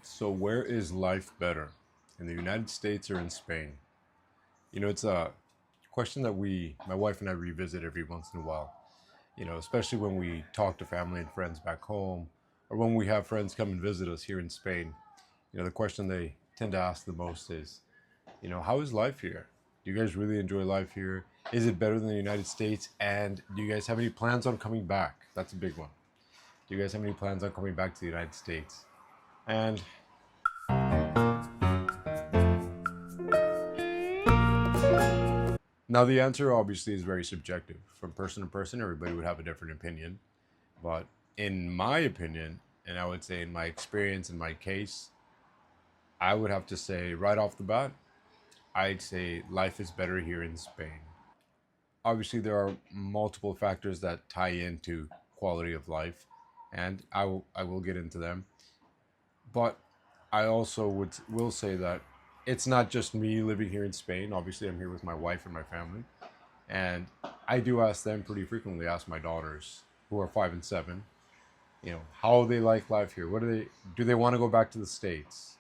So where is life better? In the United States or in Spain? It's a question that my wife and I revisit every once in a while. Especially when we talk to family and friends back home or when we have friends come and visit us here in Spain. The question they tend to ask the most is, how is life here? Do you guys really enjoy life here? Is it better than the United States? And do you guys have any plans on coming back? That's a big one. Do you guys have any plans on coming back to the United States? And now, the answer obviously is very subjective. From person to person, everybody would have a different opinion. But in my opinion, and I would say in my experience, in my case, I would have to say right off the bat, I'd say life is better here in Spain. Obviously, there are multiple factors that tie into quality of life, and I will get into them. But I also will say that it's not just me living here in Spain. Obviously, I'm here with my wife and my family. And I do ask them pretty frequently, ask my daughters who are 5 and 7, how they like life here. What do they want to go back to the States?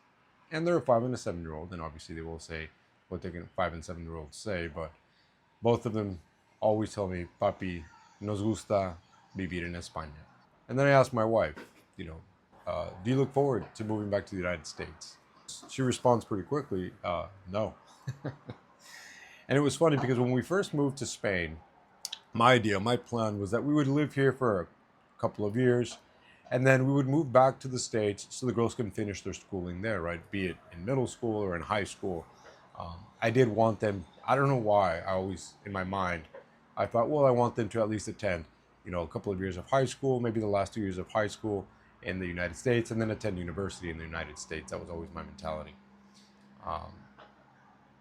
And they're a 5 and a 7-year-old, and obviously they will say what they can 5 and 7-year-olds say, but both of them always tell me, Papi, nos gusta vivir en España. And then I ask my wife, do you look forward to moving back to the United States? She responds pretty quickly, no. And it was funny because when we first moved to Spain, my plan was that we would live here for a couple of years and then we would move back to the States so the girls can finish their schooling there, right? Be it in middle school or in high school. I did want them, I don't know why, I always, in my mind, I thought, well, I want them to at least attend, a couple of years of high school, maybe the last 2 years of high school in the United States, and then attend university in the United States. That was always my mentality. Um,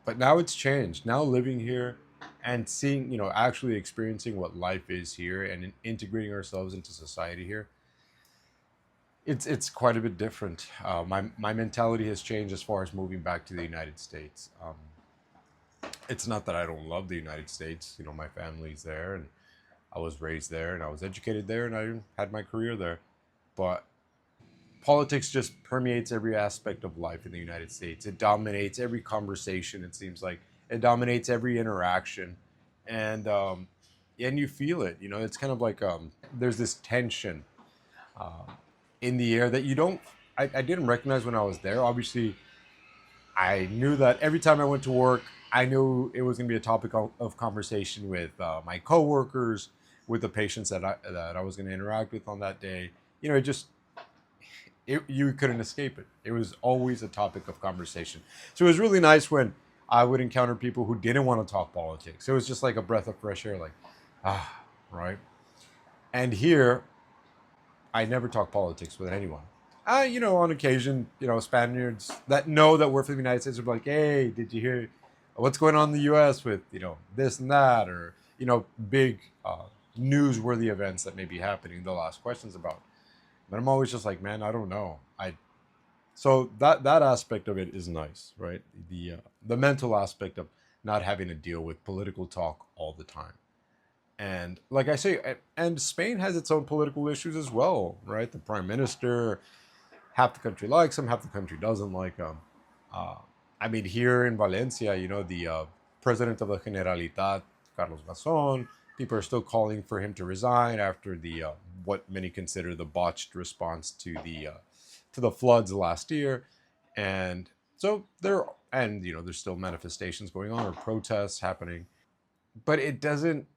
but now it's changed. Now living here and seeing, actually experiencing what life is here and integrating ourselves into society here, it's quite a bit different. My mentality has changed as far as moving back to the United States. It's not that I don't love the United States. My family's there, and I was raised there, and I was educated there, and I had my career there. But politics just permeates every aspect of life in the United States. It dominates every conversation. It seems like it dominates every interaction, and you feel it. It's kind of like there's this tension uh, in the air that you don't. I didn't recognize when I was there. Obviously, I knew that every time I went to work, I knew it was going to be a topic of conversation with my coworkers, with the patients that I was going to interact with on that day. It just you couldn't escape it. It was always a topic of conversation. So it was really nice when I would encounter people who didn't want to talk politics. It was just like a breath of fresh air, like, right? And here, I never talk politics with anyone. On occasion, Spaniards that know that we're from the United States will be like, hey, did you hear what's going on in the U.S. with, this and that, or, big newsworthy events that may be happening, they'll ask questions about. But I'm always just like, man, I don't know. So that aspect of it is nice, right? The mental aspect of not having to deal with political talk all the time. And like I say, and Spain has its own political issues as well, right? The prime minister, half the country likes him, half the country doesn't like him. Uh, I mean, here in Valencia, the president of the Generalitat, Carlos Gasson, people are still calling for him to resign after the what many consider the botched response to the floods last year, and so there's still manifestations going on or protests happening, but it doesn't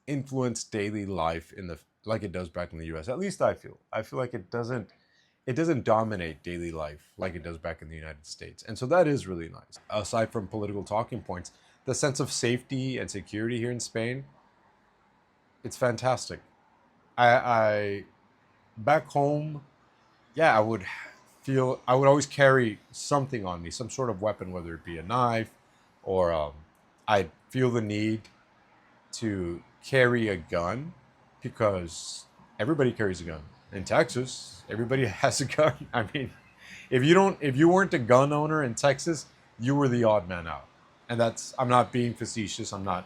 influence daily life in the like it does back in the U.S. At least I feel like it doesn't dominate daily life like it does back in the United States. And so that is really nice. Aside from political talking points, the sense of safety and security here in Spain, it's fantastic. I back home, yeah, I would always carry something on me, some sort of weapon, whether it be a knife or I'd feel the need to carry a gun because everybody carries a gun. In Texas, everybody has a gun. I mean, if you weren't a gun owner in Texas, you were the odd man out. And I'm not being facetious. Uh,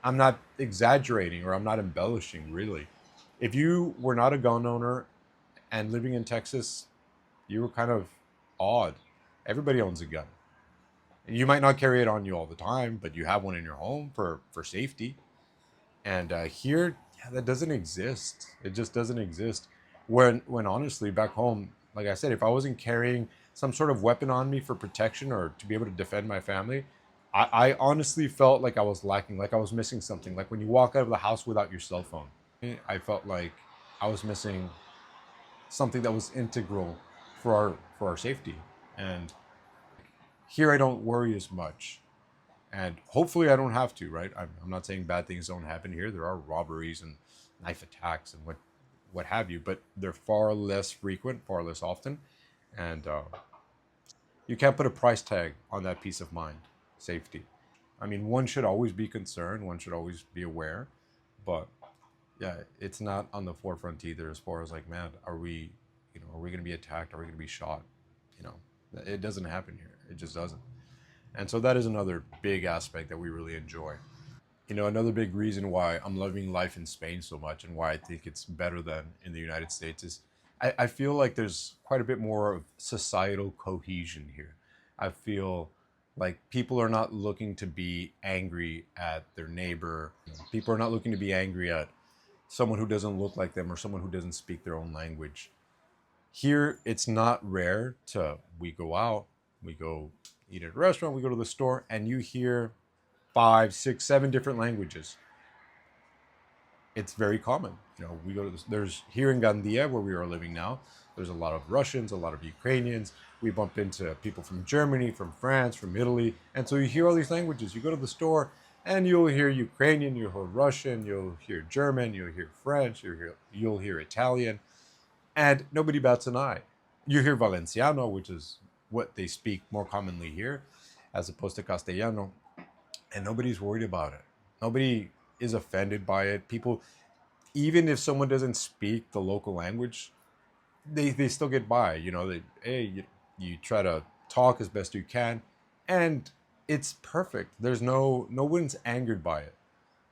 I'm not exaggerating or I'm not embellishing. Really, if you were not a gun owner and living in Texas, you were kind of odd. Everybody owns a gun. You might not carry it on you all the time, but you have one in your home for safety. And here, yeah, that doesn't exist. It just doesn't exist. When honestly, back home, like I said, if I wasn't carrying some sort of weapon on me for protection or to be able to defend my family, I honestly felt like I was lacking, like I was missing something. Like when you walk out of the house without your cell phone, I felt like I was missing something that was integral for our safety. And here, I don't worry as much, and hopefully I don't have to. Right? I'm not saying bad things don't happen here. There are robberies and knife attacks and what have you, but they're far less frequent, far less often, and you can't put a price tag on that peace of mind, safety. I mean, one should always be concerned. One should always be aware, but yeah, it's not on the forefront either. As far as like, man, are we going to be attacked? Are we going to be shot? You know, it doesn't happen here. It just doesn't. And so that is another big aspect that we really enjoy. Another big reason why I'm loving life in Spain so much and why I think it's better than in the United States is I feel like there's quite a bit more of societal cohesion here. I feel like people are not looking to be angry at their neighbor. People are not looking to be angry at someone who doesn't look like them or someone who doesn't speak their own language. Here, it's not rare to we go out, we go eat at a restaurant, we go to the store, and you hear five, six, seven different languages. It's very common. We go to this. There's here in Gandia, where we are living now. There's a lot of Russians, a lot of Ukrainians. We bump into people from Germany, from France, from Italy, and so you hear all these languages. You go to the store, and you'll hear Ukrainian, you'll hear Russian, you'll hear German, you'll hear French, you'll hear Italian, and nobody bats an eye. You hear Valenciano, which is what they speak more commonly here, as opposed to Castellano, and nobody's worried about it. Nobody is offended by it. People, even if someone doesn't speak the local language, they still get by. You try to talk as best you can, and it's perfect. There's no one's angered by it,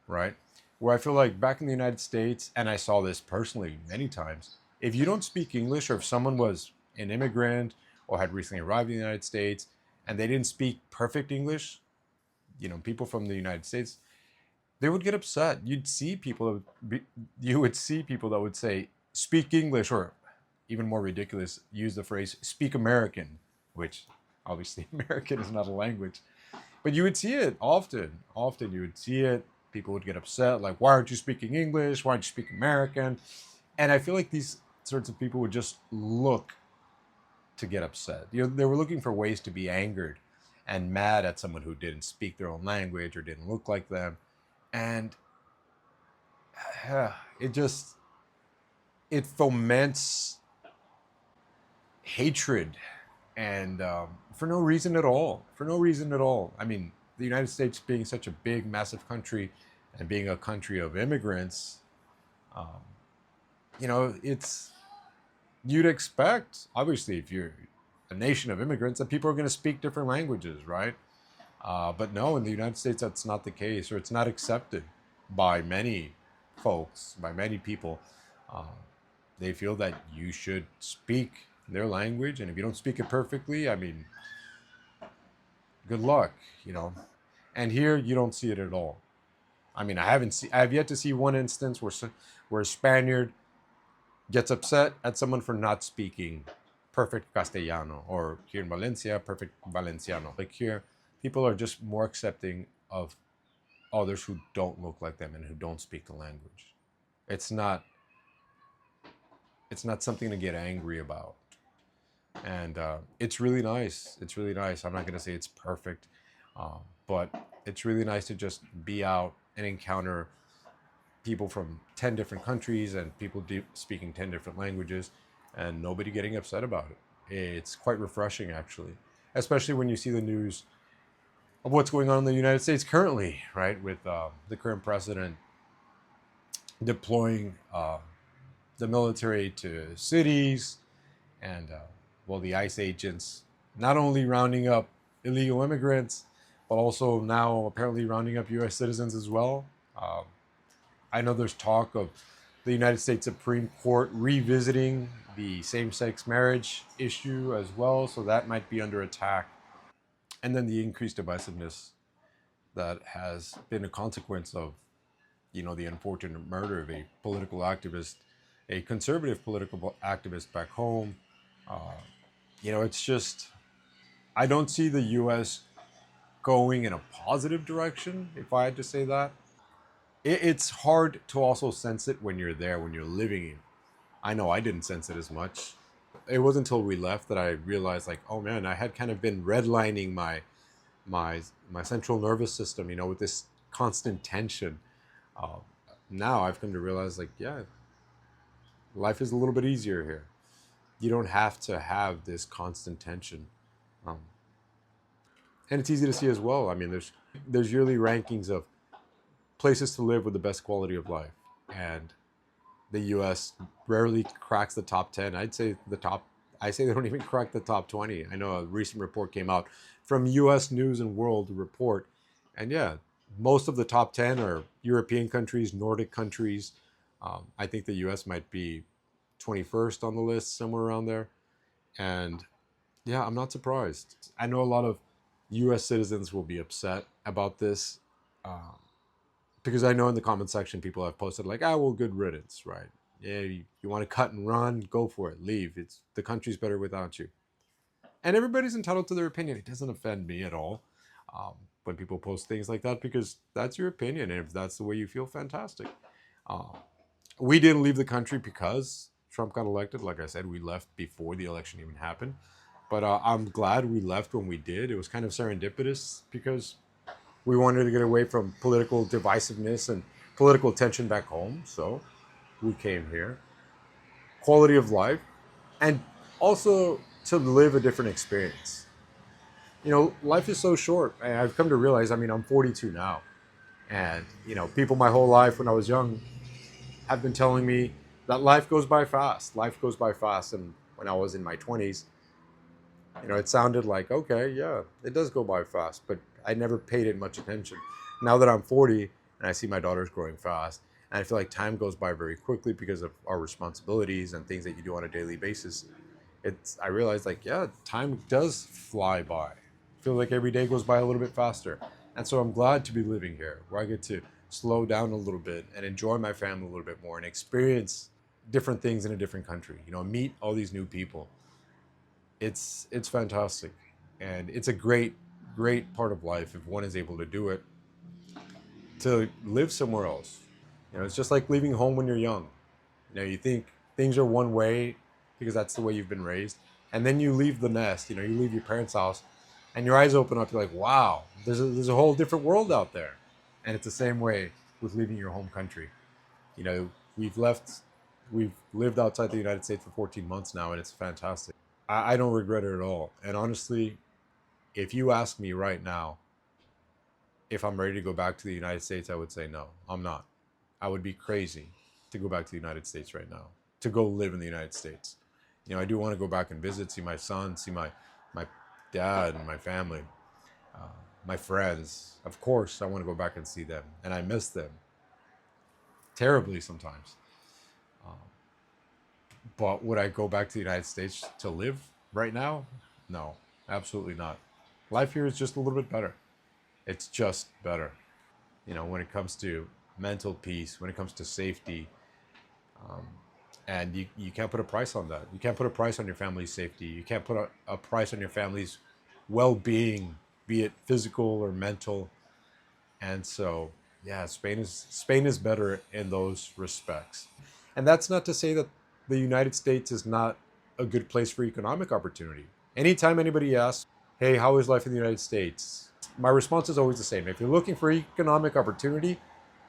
right? Where I feel like back in the United States, and I saw this personally many times, if you don't speak English or if someone was an immigrant or had recently arrived in the United States and they didn't speak perfect English, people from the United States, they would get upset. You would see people that would say, speak English, or even more ridiculous, use the phrase speak American, which obviously American is not a language. But you would see it often. Often you would see it. People would get upset, like, why aren't you speaking English? Why aren't you speaking American? And I feel like these sorts of people would just look to get upset. They were looking for ways to be angered and mad at someone who didn't speak their own language or didn't look like them. And it just, it foments hatred, and for no reason at all. For no reason at all. I mean, the United States being such a big, massive country and being a country of immigrants, um, it's you'd expect, obviously, if you're a nation of immigrants, that people are going to speak different languages, right? But no, in the United States, that's not the case, or it's not accepted by many folks, by many people. Uh, they feel that you should speak their language, and if you don't speak it perfectly, I mean, good luck, you know. And here, you don't see it at all. I mean, I have yet to see one instance where a Spaniard gets upset at someone for not speaking perfect Castellano, or here in Valencia, perfect Valenciano. Like here, people are just more accepting of others who don't look like them and who don't speak the language. It's not it's not something to get angry about, and it's really nice. It's really nice. I'm not going to say it's perfect, but it's really nice to just be out and encounter people from 10 different countries and people speaking 10 different languages and nobody getting upset about it. It's quite refreshing, actually, especially when you see the news of what's going on in the United States currently, right? With the current president deploying the military to cities and, well, the ICE agents not only rounding up illegal immigrants, but also now apparently rounding up U.S. citizens as well. Um, I know there's talk of the United States Supreme Court revisiting the same-sex marriage issue as well, so that might be under attack. And then the increased divisiveness that has been a consequence of, the unfortunate murder of a political activist, a conservative political activist back home. Uh, it's just, I don't see the U.S. going in a positive direction, if I had to say that. It's hard to also sense it when you're there, when you're living it. I know I didn't sense it as much. It wasn't until we left that I realized, like, oh man, I had kind of been redlining my my central nervous system, with this constant tension. Uh, Now I've come to realize, like, yeah, life is a little bit easier here. You don't have to have this constant tension, um, and it's easy to see as well. I mean, there's yearly rankings of places to live with the best quality of life, and the U.S. rarely cracks the top 10. I'd say the top. I say they don't even crack the top 20. I know a recent report came out from U.S. News and World Report, and yeah, most of the top 10 are European countries, Nordic countries. I think the U.S. might be 21st on the list, somewhere around there. And yeah, I'm not surprised. I know a lot of U.S. citizens will be upset about this, because I know in the comment section people have posted like, well, good riddance, right? Yeah, you want to cut and run, go for it, leave. It's the country's better without you. And everybody's entitled to their opinion. It doesn't offend me at all um, when people post things like that, because that's your opinion, and if that's the way you feel, fantastic. Uh, we didn't leave the country because Trump got elected. Like I said, we left before the election even happened. But I'm glad we left when we did. It was kind of serendipitous because we wanted to get away from political divisiveness and political tension back home. So we came here. Quality of life, and also to live a different experience. Life is so short. And I've come to realize, I mean, I'm 42 now. And, people my whole life when I was young have been telling me that life goes by fast. Life goes by fast. And when I was in my 20s, it sounded like, okay, yeah, it does go by fast, but I never paid it much attention. Now that I'm 40 and I see my daughters growing fast, and I feel like time goes by very quickly because of our responsibilities and things that you do on a daily basis, I realize, like, yeah, time does fly by. I feel like every day goes by a little bit faster. And so I'm glad to be living here, where I get to slow down a little bit and enjoy my family a little bit more and experience different things in a different country, meet all these new people. It's fantastic, and it's a great part of life if one is able to do it, to live somewhere else. It's just like leaving home when you're young. You think things are one way because that's the way you've been raised, and then you leave the nest. You leave your parents' house, and your eyes open up. You're like, wow, there's a whole different world out there. And it's the same way with leaving your home country. you know we've left we've lived outside the United States for 14 months now, and it's fantastic. I don't regret it at all. And honestly, if you ask me right now if I'm ready to go back to the United States, I would say no, I'm not. I would be crazy to go back to the United States right now, to go live in the United States. I do want to go back and visit, see my son, see my dad and my family, uh, my friends. Of course, I want to go back and see them, and I miss them terribly sometimes. Um, but would I go back to the United States to live right now? No, absolutely not. Life here is just a little bit better. It's just better. When it comes to mental peace, when it comes to safety, um, and you can't put a price on that. You can't put a price on your family's safety. You can't put a price on your family's well-being, be it physical or mental. And so, yeah, Spain is better in those respects. And that's not to say that the United States is not a good place for economic opportunity. Anytime anybody asks, hey, how is life in the United States? My response is always the same. If you're looking for economic opportunity,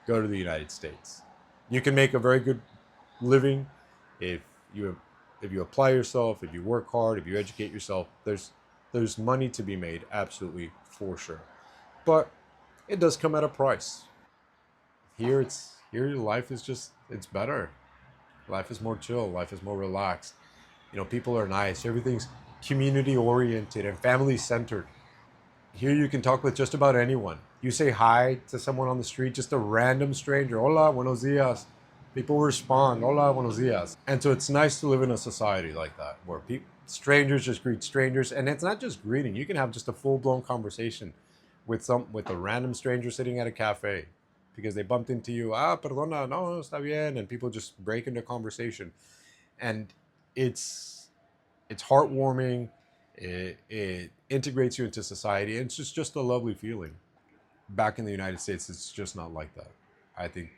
go to the United States. You can make a very good living if you if you apply yourself, if you work hard, if you educate yourself. There's money to be made, absolutely, for sure. But it does come at a price. Here life is just, it's better. Life is more chill, life is more relaxed. People are nice. Everything's community oriented and family centered. Here you can talk with just about anyone. You say hi to someone on the street, just a random stranger. Hola, buenos dias. People respond, hola, buenos dias. And so it's nice to live in a society like that where strangers just greet strangers. And it's not just greeting. You can have just a full-blown conversation with a random stranger sitting at a cafe because they bumped into you. Ah, perdona, no, está bien. And people just break into conversation. And it's it's heartwarming. It integrates you into society. And it's just a lovely feeling. Back in the United States, it's just not like that. I think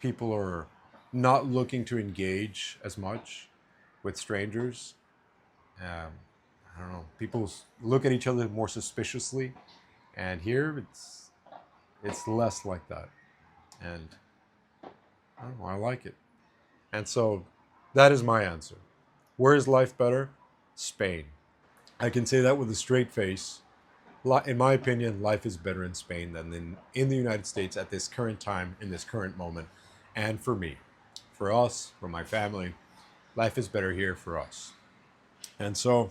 people are not looking to engage as much with strangers. Um, I don't know. People look at each other more suspiciously, and here it's less like that. And I don't know. I like it. And so that is my answer. Where is life better? Spain. I can say that with a straight face. In my opinion, life is better in Spain than in the United States at this current time, in this current moment. And for me, for us, for my family, life is better here for us. And so,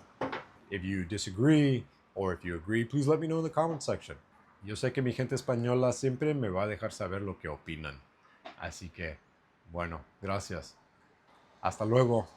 if you disagree or if you agree, please let me know in the comment section. Yo sé que mi gente española siempre me va a dejar saber lo que opinan. Así que, bueno, gracias. Hasta luego.